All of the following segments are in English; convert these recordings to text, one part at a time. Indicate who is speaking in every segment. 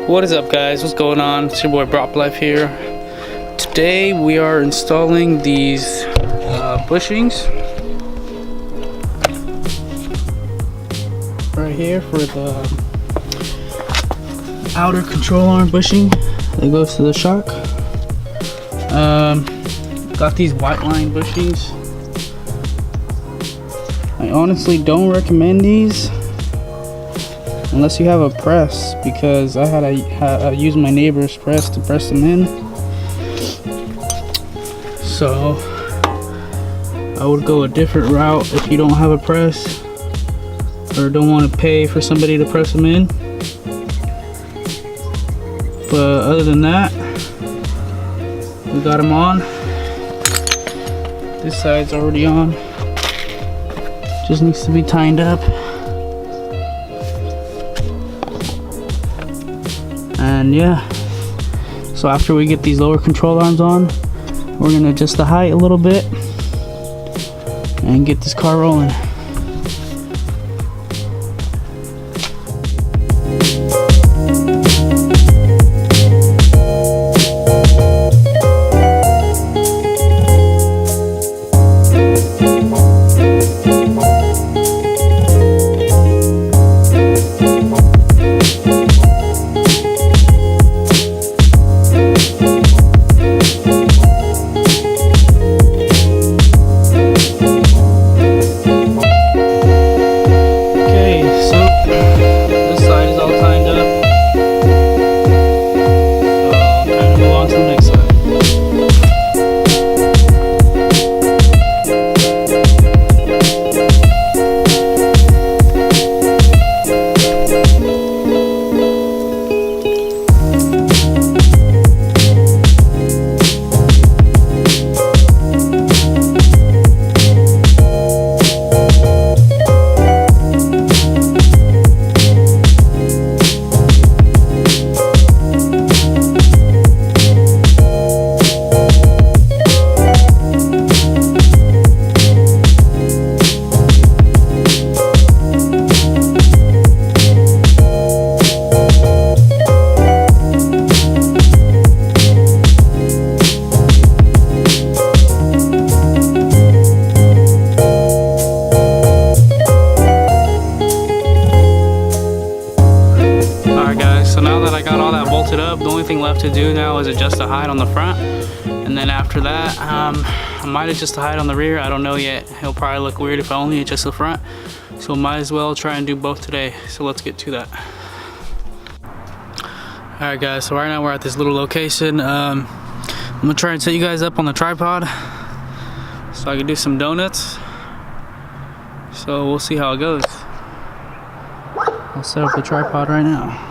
Speaker 1: What is up, guys? What's going on? It's your boy Brop Life here. Today we are installing these bushings right here for the outer control arm bushing that goes to the shock. Got these white line bushings. I honestly don't recommend these unless you have a press, because I had to use my neighbor's press to press them in. So I would go a different route if you don't have a press or don't want to pay for somebody to press them in. But other than that, we got them on. This side's already on. Just needs to be tightened up. And yeah, so after we get these lower control arms on, we're gonna adjust the height a little bit and get this car rolling. Up, the only thing left to do now is adjust the height on the front, and then after that I might adjust the height on the rear. I don't know yet. It'll probably look weird if I only adjust the front, so might as well try and do both today. So let's get to that. Alright guys, so right now we're at this little location. I'm gonna try and set you guys up on the tripod so I can do some donuts, so we'll see how it goes. I'll set up the tripod right now.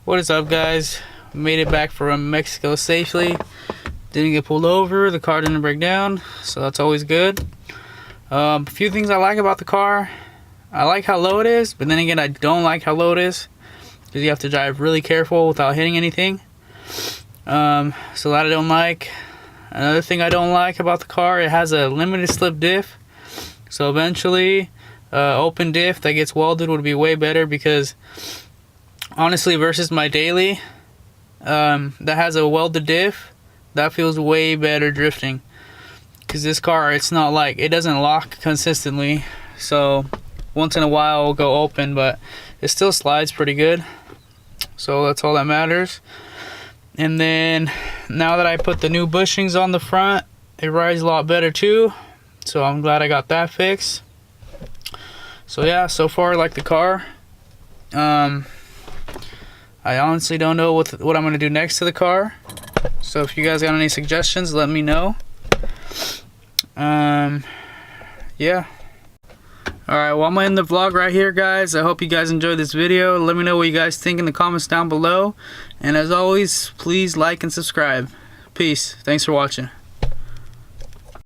Speaker 1: What is up, guys? made it back from Mexico safely. Didn't get pulled over, the car didn't break down, so that's always good. A few things I like about the car. I like how low it is, but then again I don't like how low it is, because you have to drive really careful without hitting anything. So that I don't like. Another thing I don't like about the car, it has a limited slip diff. So eventually, open diff that gets welded would be way better, because honestly, versus my daily, that has a welded diff, that feels way better drifting. Because this car, it's not like, it doesn't lock consistently. So once in a while it'll go open, but it still slides pretty good. So that's all that matters. And then now that I put the new bushings on the front, it rides a lot better too. So I'm glad I got that fixed. So yeah, so far I like the car. I honestly don't know what I'm gonna do next to the car. So if you guys got any suggestions, let me know. Yeah. Alright, well I'm gonna end the vlog right here, guys. I hope you guys enjoyed this video. Let me know what you guys think in the comments down below. And as always, please like and subscribe. Peace. Thanks for watching.